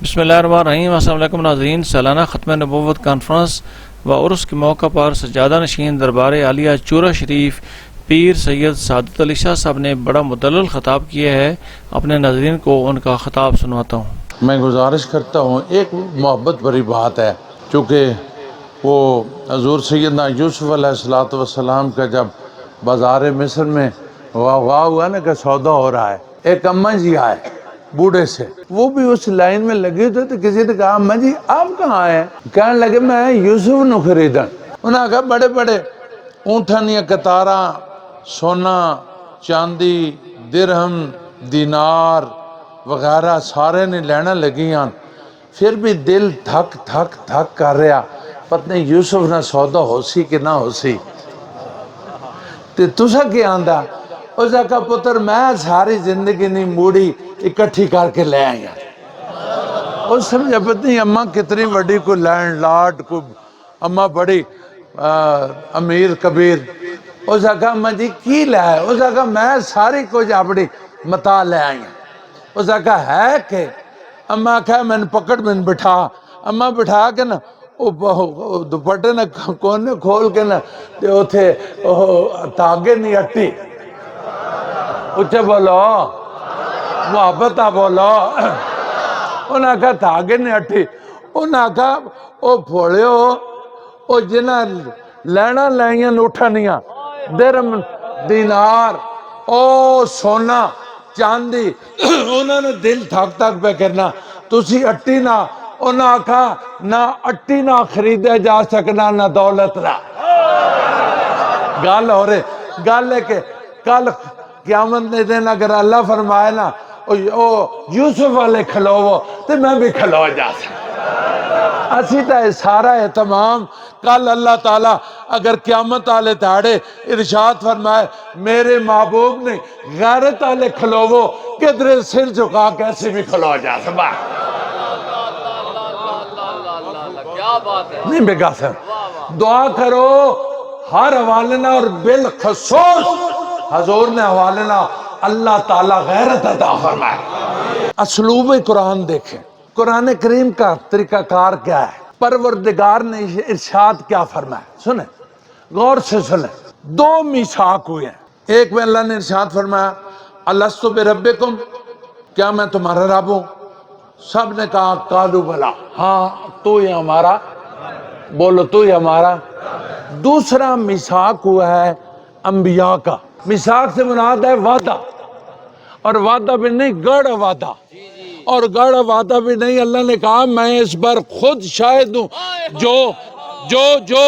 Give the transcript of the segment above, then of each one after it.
بسم اللہ الرحمن الرحیم۔ السلام علیکم ناظرین، سالانہ ختم نبوت کانفرنس و عرس کے موقع پر سجادہ نشین دربار عالیہ چورہ شریف پیر سید سعادت علی شاہ صاحب نے بڑا مدلل خطاب کیا ہے۔ اپنے ناظرین کو ان کا خطاب سنواتا ہوں۔ میں گزارش کرتا ہوں، ایک محبت بھری بات ہے، چونکہ وہ حضور سیدنا یوسف علیہ السلام کا جب بازار مصر میں واہ ہوا نا کہ سودا ہو رہا ہے، ایک اماں جی آئے بوڑھے سے، وہ بھی اس لائن میں لگے تھے، تو کسی نے کہا اماں جی آپ کہاں آئے؟ کہنے لگے میں یوسف نو خریدن۔ انہوں نے کہا بڑے بڑے اونٹھنیاں کتاراں، سونا چاندی درہم دینار وغیرہ سارے نے لینا لگیاں، پھر بھی دل دھک دھک دھک کر رہا، پتہ نہیں یوسف نہ سودا ہو سی کہ نہ ہو سی۔ تے تسا کیا آندا؟ اس نے کہا پتر میں ساری زندگی نہیں موڑی اکٹھی کر کے لے آیا۔ اس سمجھا پتہ نہیں اماں کتنی بڑی کوئی لینڈ لارڈ، کوئی اماں بڑی امیر کبیر۔ اس نے کہا اماں جی کی لے آئے؟ اس نے کہا میں ساری کچھ اپنی متا لے آئی ہیں۔ اس نے کہا ہے کہ؟ اماں کہا میں نے پکڑ میں نے بٹھا، اماں بٹھا کے نا دوپٹے نے کونے کھول کے نا اتھے تاگے نہیں اٹھی، اچھے بولو محبت بولو۔ انہاں کہا تاگے نہیں اٹھی، انہاں کہا او پھوڑیو او جنہ لینا لائیاں اٹھنیاں درم دینار او سونا چاندی، انہوں نے دل تھک تھک پہ کرنا تسی اٹی نہ، انہاں کہا نہ اٹی نہ خریدے جا سکنا نہ دولت نہ۔ گال ہو رہے گال ہے کہ کل قیامت نے دن اگر اللہ فرمائے نا او یوسف والے کھلوو تو میں بھی کھلو جا سکتا۔ اسی تا سارا اہتمام کل اللہ تعالیٰ اگر قیامت آلے تاڑے ارشاد فرمائے میرے محبوب نے غیرت آلے کھلوو کدھر سر جھکا کیسے بھی کھلو جا سکتا۔ نہیں بے قاسم دعا کرو ہر حوالنا اور بالخصوص حضور نے حوالنا اللہ تعالیٰ غیرت عطا فرمائے۔ اسلوب قرآن دیکھیں، قرآن کریم کا طریقہ کار کیا ہے، پروردگار نے ارشاد کیا فرمایا، سنیں غور سے سنیں۔ دو میثاق ہوئے ہیں، ایک میں اللہ نے ارشاد فرمایا الستُ بربکم، کیا میں تمہارا رب ہوں؟ سب نے کہا قالوا بلا، ہاں تو ہی ہمارا، بولو تو ہی ہمارا۔ دوسرا میثاق ہوا ہے انبیاء کا، میثاق سے مراد ہے وعدہ، اور وعدہ بھی نہیں گڑھ وعدہ، اور گڑھ وعدہ بھی نہیں۔ اللہ نے کہا میں اس پر خود شاہد ہوں، جو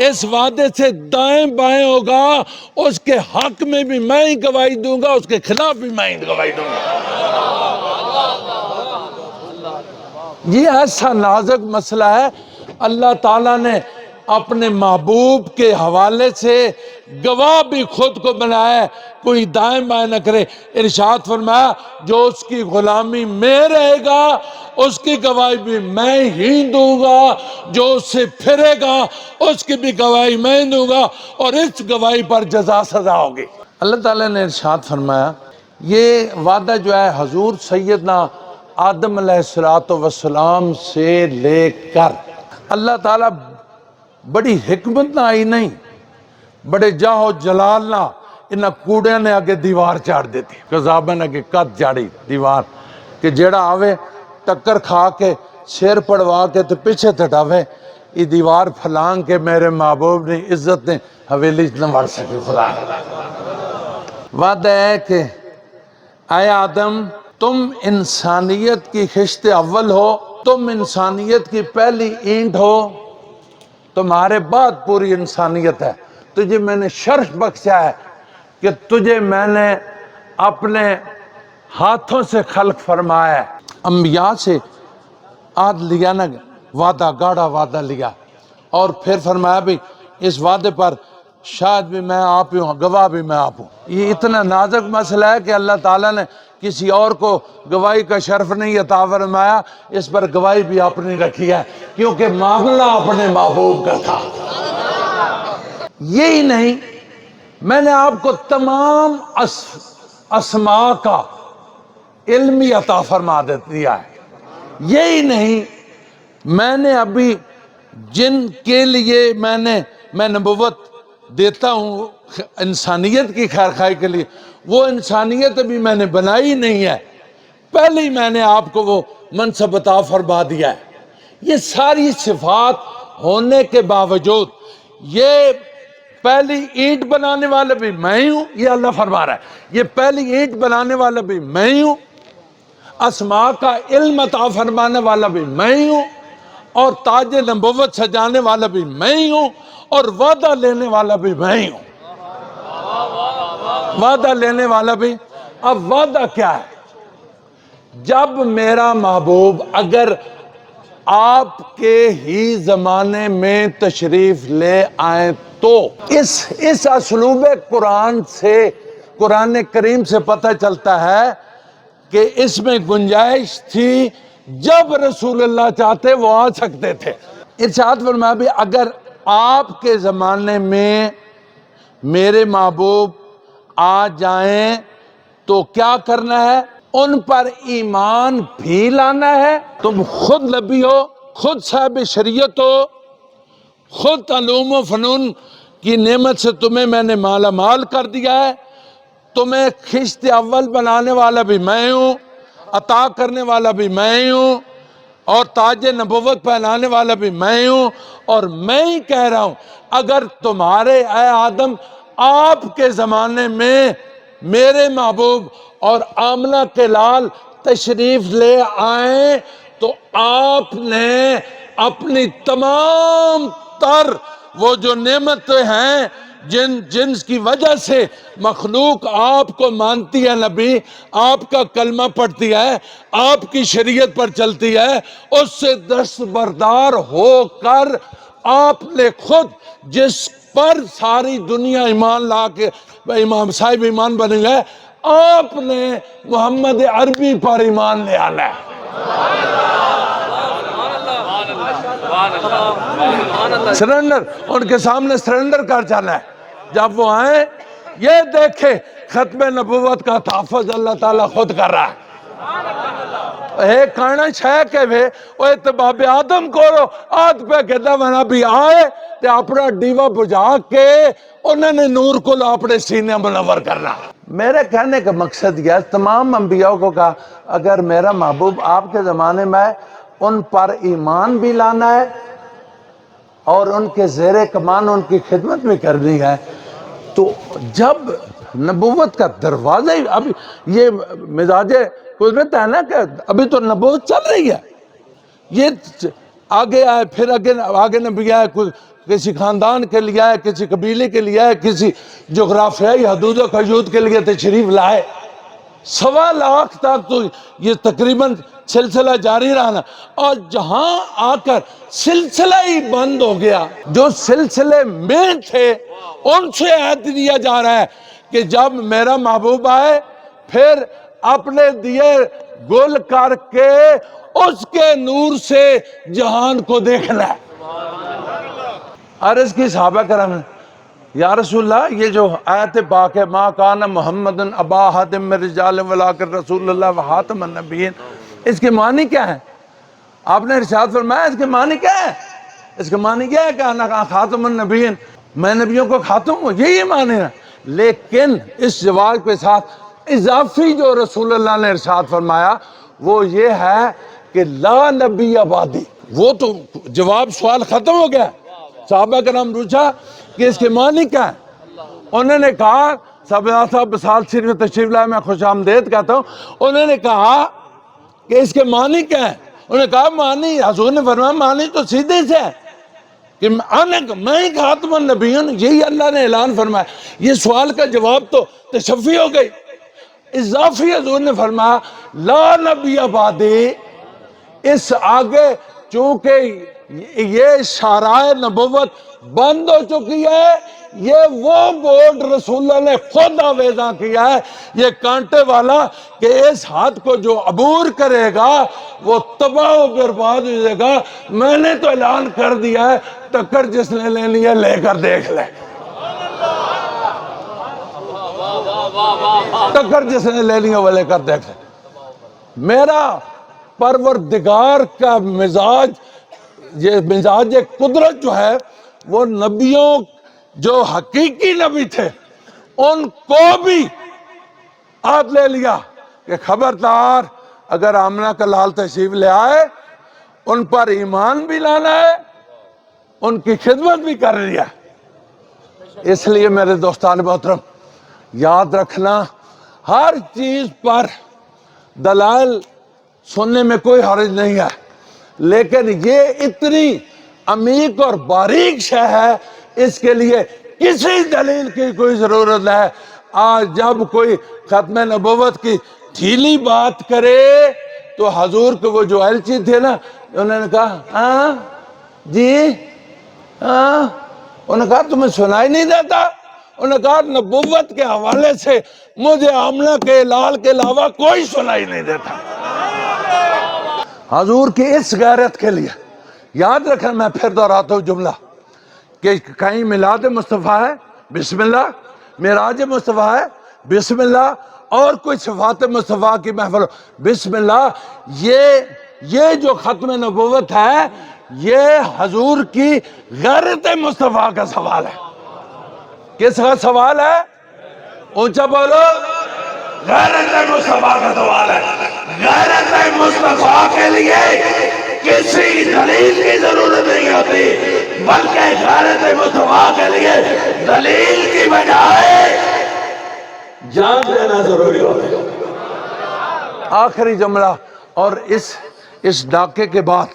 اس وعدے سے دائیں بائیں ہوگا اس کے حق میں بھی میں ہی گواہی دوں گا، اس کے خلاف بھی میں ہی گواہی دوں گا۔ یہ ایسا نازک مسئلہ ہے، اللہ تعالیٰ نے اپنے محبوب کے حوالے سے گواہ بھی خود کو بنایا ہے، کوئی دائیں بائیں نہ کرے۔ ارشاد فرمایا جو اس کی غلامی میں رہے گا اس کی گواہی بھی میں ہی دوں گا، جو اس سے پھرے گا اس کی بھی گواہی میں دوں گا، اور اس گواہی پر جزا سزا ہوگی۔ اللہ تعالیٰ نے ارشاد فرمایا یہ وعدہ جو ہے حضور سیدنا آدم علیہ السلام سے لے کر اللہ تعالیٰ بڑی حکمت نہ آئی نہیں، بڑے جاہو جلال نہ انہاں کوڑے نے آگے دیوار چاڑ دیتی، قذابہ نے آگے قد چاڑی دیوار کہ جیڑا آوے ٹکر کھا کے سیر پڑوا کے تو پیچھے تٹاوے، یہ دیوار پھلان کے میرے محبوب نے عزت نے حویلی نہ بڑھ سکے۔ خدا وعدہ ہے کہ اے آدم تم انسانیت کی خشت اول ہو، تم انسانیت کی پہلی اینٹ ہو، تمہارے بعد پوری انسانیت ہے۔ تجھے میں نے شرف بخشا ہے کہ تجھے میں نے اپنے ہاتھوں سے خلق فرمایا ہے۔ انبیاء سے عہد لیا نا، وعدہ گاڑا وعدہ لیا، اور پھر فرمایا بھی اس وعدے پر شاید بھی میں آپ ہی ہوں، گواہ بھی میں آپ ہوں۔ یہ اتنا نازک مسئلہ ہے کہ اللہ تعالیٰ نے کسی اور کو گواہی کا شرف نہیں عطا فرمایا، اس پر گواہی بھی اپنی رکھی ہے، کیونکہ معاملہ اپنے محبوب کا تھا۔ یہی نہیں، میں نے آپ کو تمام اسماء کا علمی عطا فرما دیا ہے۔ یہی نہیں، میں نے ابھی جن کے لیے میں نبوت دیتا ہوں انسانیت کی خیر خواہی کے لیے، وہ انسانیت ابھی میں نے بنائی نہیں ہے، پہلے ہی میں نے آپ کو وہ منصب عطا فرما دیا ہے۔ یہ ساری صفات ہونے کے باوجود یہ پہلی اینٹ بنانے والا بھی میں ہی ہوں، یہ اللہ فرما رہا ہے، یہ پہلی اینٹ بنانے والا بھی میں ہی ہوں، اسماء کا علم عطا فرمانے والا بھی میں ہی ہوں، اور تاج نبوت سجانے والا بھی میں ہی ہوں، اور وعدہ لینے والا بھی میں ہی ہوں، وعدہ لینے والا بھی۔ اب وعدہ کیا ہے؟ جب میرا محبوب اگر آپ کے ہی زمانے میں تشریف لے آئیں تو اس اسلوب قرآن سے، قرآن کریم سے پتہ چلتا ہے کہ اس میں گنجائش تھی، جب رسول اللہ چاہتے وہ آ سکتے تھے۔ ارشاد فرمایا بھی اگر آپ کے زمانے میں میرے محبوب آ جائیں تو کیا کرنا ہے؟ ان پر ایمان بھی لانا ہے۔ تم خود نبی ہو، خود صاحب شریعت ہو، خود علوم و فنون کی نعمت سے تمہیں میں نے مالا مال کر دیا ہے، تمہیں خشت اول بنانے والا بھی میں ہوں، عطا کرنے والا بھی میں ہوں، اور تاج نبوت پہنانے والا بھی میں ہوں، اور میں ہی کہہ رہا ہوں اگر تمہارے اے آدم آپ کے زمانے میں میرے محبوب اور آمنہ کے لال تشریف لے آئیں تو آپ نے اپنی تمام تر وہ جو نعمتیں ہیں جن کی وجہ سے مخلوق آپ کو مانتی ہے، نبی آپ کا کلمہ پڑھتی ہے، آپ کی شریعت پر چلتی ہے، اس سے دستبردار ہو کر آپ نے خود جس پر ساری دنیا ایمان لا کے امام صاحب ایمان بنے گئے، آپ نے محمد عربی پر ایمان لے آنا ہے۔ سرنڈر، ان کے سامنے سرنڈر کر جانا ہے۔ جب وہ آئیں یہ دیکھیں ختم نبوت کا تحفظ اللہ تعالیٰ خود کر رہا ہے۔ ایک کارنا چھے کہ وہ اتباب آدم کو آدھ پہ کہتا وہاں بھی آئے تے اپنا ڈیوہ بجھا کے انہوں نے نور کو اپنے سینے منور کرنا۔ میرے کہنے کا مقصد یہ ہے، تمام انبیاء کو کہا اگر میرا محبوب آپ کے زمانے میں ہے ان پر ایمان بھی لانا ہے اور ان کے زیر کمان ان کی خدمت بھی کرنی ہے۔ تو جب نبوت کا دروازہ ہی ابھی یہ مزاج قدرت ہے نا کہ ابھی تو نبوت چل رہی ہے، یہ آگے آئے پھر آگے نبی آئے، کسی خاندان کے لیے آئے، کسی قبیلے کے لیے آئے، کسی جغرافیائی حدود و قیود کے لیے تشریف لائے، 1.25 لاکھ تک تو یہ تقریباً سلسلہ جاری رہنا، اور جہاں آ کر سلسلہ ہی بند ہو گیا، جو سلسلے میں تھے ان سے عہد دیا جا رہا ہے کہ جب میرا محبوب آئے پھر اپنے دیے گل کر کے اس کے نور سے جہان کو دیکھنا ہے۔ عرض کی صحابہ کرام نے یا رسول اللہ یہ جو آیت پاک ہے ما کان محمد ابا احد من رجال ولکن رسول اللہ وخاتم النبیین، اس کے معنی کیا ہے؟ آپ نے ارشاد فرمایا اس کے معنی کیا ہے؟ اس کے معنی کیا ہے کہ انا خاتم النبیین، میں نبیوں کو خاتم ہوں، یہی معنی ہے۔ لیکن اس جواب کے ساتھ اضافی جو رسول اللہ نے ارشاد فرمایا وہ یہ ہے کہ لا نبی بعدی، وہ تو جواب سوال ختم ہو گیا۔ صحابہ کرام پوچھا کہ اس کے معنی کیا ہے؟ انہوں نے کہا صاحب بسال شریف تشریف لائے، میں خوش آمدید کہتا ہوں، انہوں نے کہا کہ اس کے معنی کیا ہے؟ انہوں نے کہا معنی، حضور نے فرمایا معنی تو سیدھے سے ہے کہ میں ہی خاتم النبیین، یہی اللہ نے اعلان فرمایا۔ یہ سوال کا جواب تو تشفی ہو گئی۔ اضافی حضور نے فرمایا لا نبی بعدی، اس آگے چونکہ یہ شارع نبوت بند ہو چکی ہے، یہ وہ بورڈ رسول اللہ نے خود آویزاں کیا ہے، یہ کانٹے والا کہ اس حد کو جو عبور کرے گا وہ تباہ و برباد ہو جائے گا۔ میں نے تو اعلان کر دیا ہے، ٹکر جس نے لینی ہے لے کر دیکھ لے، ٹکر جس نے لینی ہے وہ لے کر دیکھ لے۔ میرا پروردگار کا مزاج، یہ مزاج قدرت جو ہے وہ نبیوں جو حقیقی نبی تھے ان کو بھی آپ لے لیا کہ خبردار اگر آمنہ کا لال تشریف لے آئے ان پر ایمان بھی لانا ہے، ان کی خدمت بھی کر لیا۔ اس لیے میرے دوستان محترم یاد رکھنا، ہر چیز پر دلائل سننے میں کوئی حرج نہیں ہے، لیکن یہ اتنی عمیق اور باریک شے ہے، اس کے لیے کسی دلیل کی کوئی ضرورت ہے۔ آج جب کوئی ختم نبوت کی ڈھیلی بات کرے تو حضور کے وہ جو ایلچی تھے نا، انہوں نے کہا ہاں جی ہاں، انہوں نے کہا تمہیں سنائی نہیں دیتا؟ انہوں نے کہا نبوت کے حوالے سے مجھے آمنہ کے لال کے علاوہ کوئی سنائی نہیں دیتا۔ حضور کی اس غیرت کے لیے یاد رکھیں، میں پھر دہراتا ہوں جملہ کہ کہیں میلاد مصطفیٰ ہے بسم اللہ، معراج مصطفیٰ ہے بسم اللہ، اور کوئی صفات مصطفیٰ کی محفل بسم اللہ۔ یہ جو ختم نبوت ہے یہ حضور کی غیرت مصطفیٰ کا سوال ہے۔ کس کا سوال ہے؟ اونچا بولو، غیرت مصطفیٰ کا سوال ہے۔ غیرت مصطفیٰ کے لیے کسی دلیل کی ضرورت نہیں ہوتی، بلکہ غیرت مصطفیٰ کے لیے دلیل کی بجائے جان دینا ضروری ہوتا ہے۔ آخری جملہ، اور اس ڈاکے کے بعد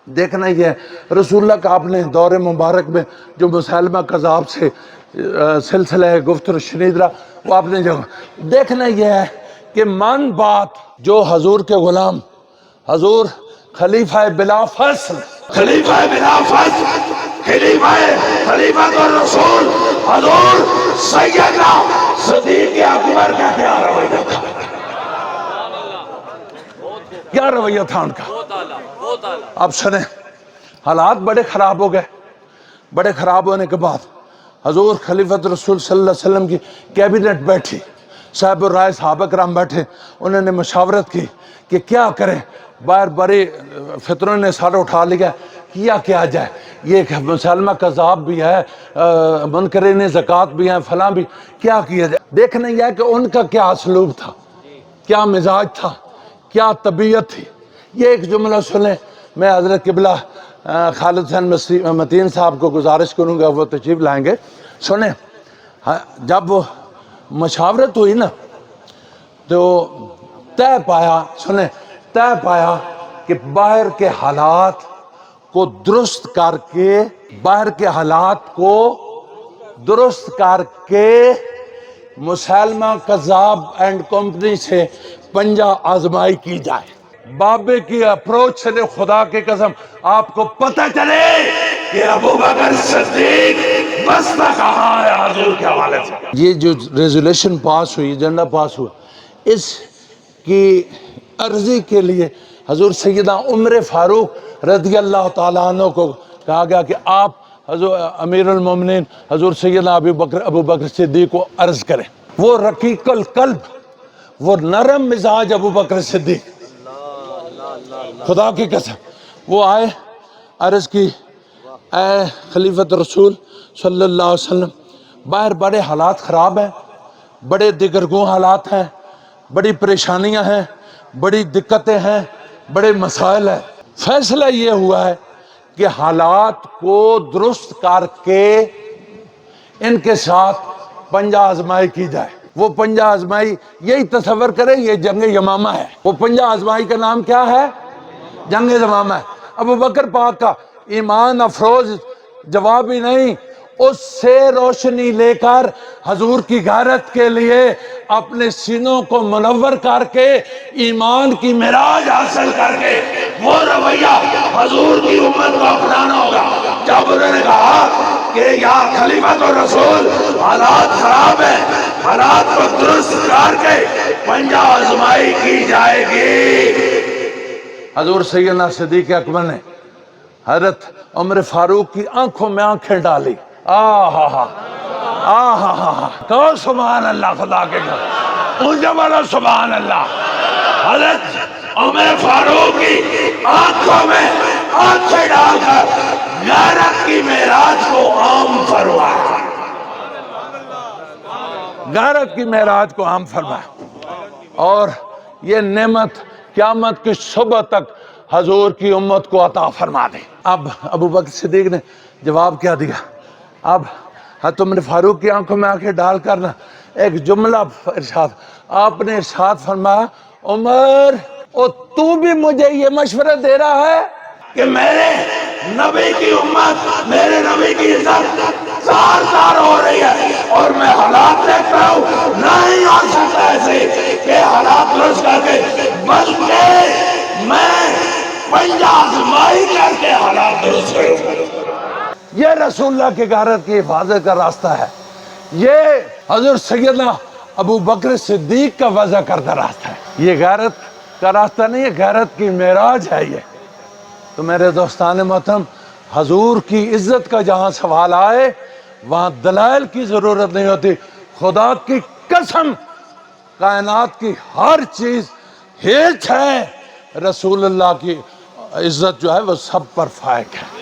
دیکھنا یہ ہے رسول اللہ کا اپنے دور مبارک میں جو مسلمہ کذاب سے سلسلہ گفتگو شنید رہا، وہ اپنے جگہ دیکھنا یہ ہے کہ من بات جو حضور کے غلام، حضور خلیفہ بلا فصل، خلیفہ بلا فصل، خلیفہ الرسول حضور سیدنا صدیق اکبر کا کیا رویہ تھا؟ کیا رویہ تھا ان کا؟ اب سنیں، حالات بڑے خراب ہو گئے۔ بڑے خراب ہونے کے بعد حضور خلیفۃ رسول صلی اللہ علیہ وسلم کی کیبنٹ بیٹھی، صاحب الرائے صحابہ کرام بیٹھے، انہوں نے مشاورت کی کہ کیا کریں، باہر بڑے فتنوں نے سارا اٹھا لیا، کیا جائے، یہ مسلمہ کذاب بھی ہے، منکرین زکوٰۃ بھی ہیں، فلاں بھی، کیا جائے؟ دیکھنا یہ ہے کہ ان کا کیا اسلوب تھا، کیا مزاج تھا، کیا طبیعت تھی۔ یہ ایک جملہ سنیں، میں حضرت قبلہ خالد حسین متین صاحب کو گزارش کروں گا، وہ تشریف لائیں گے۔ سنیں، جب وہ مشاورت ہوئی نا تو طے پایا کہ باہر کے حالات کو درست کر کے مسلمہ کذاب اینڈ کمپنی سے پنجہ آزمائی کی جائے۔ بابے کی اپروچ سے خدا کی قسم آپ کو پتہ چلے کہ ابوبکر صدیق بستہ کہاں ہے حضور کے حوالے سے۔ یہ جو ریزولیشن پاس ہوئی، ایجنڈا پاس ہوا، اس کی عرضی کے لیے حضور سیدنا عمر فاروق رضی اللہ تعالیٰ عنہ کو کہا گیا کہ آپ حضور امیر المومنین حضور سیدنا ابو بکر صدیق کو عرض کریں۔ وہ رقیق القلب، وہ نرم مزاج ابو بکر صدیق، خدا کی قسم، وہ آئے، عرض کی، اے خلیفۃ رسول صلی اللہ علیہ وسلم، باہر بڑے حالات خراب ہیں، بڑے دگرگوں حالات ہیں، بڑی پریشانیاں ہیں، بڑی دقتیں ہیں، بڑے مسائل ہیں۔ فیصلہ یہ ہوا ہے کہ حالات کو درست کر کے ان کے ساتھ پنجہ آزمائی کی جائے۔ وہ پنجہ آزمائی، یہی تصور کریں، یہ جنگ یمامہ ہے۔ وہ پنجہ آزمائی کا نام کیا ہے؟ جنگ یمامہ ہے۔ ابو بکر پاک کا ایمان افروز جواب ہی نہیں، اس سے روشنی لے کر حضور کی غیرت کے لیے اپنے سینوں کو منور کر کے ایمان کی معراج حاصل کر کے وہ رویہ حضور کی امت کو اپنانا ہوگا۔ جب انہوں نے کہا کہ یا خلیفۃ الرسول حالات خراب ہیں، حالات کو درست کر کے پنجہ آزمائی کی جائے گی، حضور سیدنا صدیق اکبر نے حضرت عمر فاروق کی آنکھوں میں آنکھیں ڈالی۔ کہو سبحان اللہ، خدا کے گھر اونچا بولو سبحان اللہ۔ عمر فاروق کی آنکھوں میں آنکھیں ڈال کر غیرت کی معراج کو عام فرمایا، غیرت کی معراج کو عام فرمایا، اور یہ نعمت قیامت کی صبح تک حضور کی امت کو عطا فرما دے۔ اب ابو بکر صدیق نے جواب کیا دیا؟ اب حضرت عمر فاروق کی آنکھوں میں آنکھیں ڈال کر نا ایک جملہ ارشاد، آپ نے ارشاد فرمایا، عمر او تو بھی مجھے یہ مشورہ دے رہا ہے کہ میرے نبی کی امت، میرے نبی کی عزت زار زار ہو رہی ہے اور میں حالات دیکھ رہا ہوں، نہیں ہو سکتا ایسے کہ حالات درست کر کے، بلکہ میں پنجہ آزمائی کر کے حالات درست کروں۔ یہ رسول اللہ کے غیرت کی حفاظت کا راستہ ہے، یہ حضرت سیدنا ابو بکر صدیق کا وضع کردہ راستہ ہے، یہ غیرت کا راستہ نہیں، یہ غیرت کی معراج ہے۔ یہ تو میرے دوستان محترم، حضور کی عزت کا جہاں سوال آئے وہاں دلائل کی ضرورت نہیں ہوتی۔ خدا کی قسم، کائنات کی ہر چیز ہیچ ہے، رسول اللہ کی عزت جو ہے وہ سب پر فائق ہے۔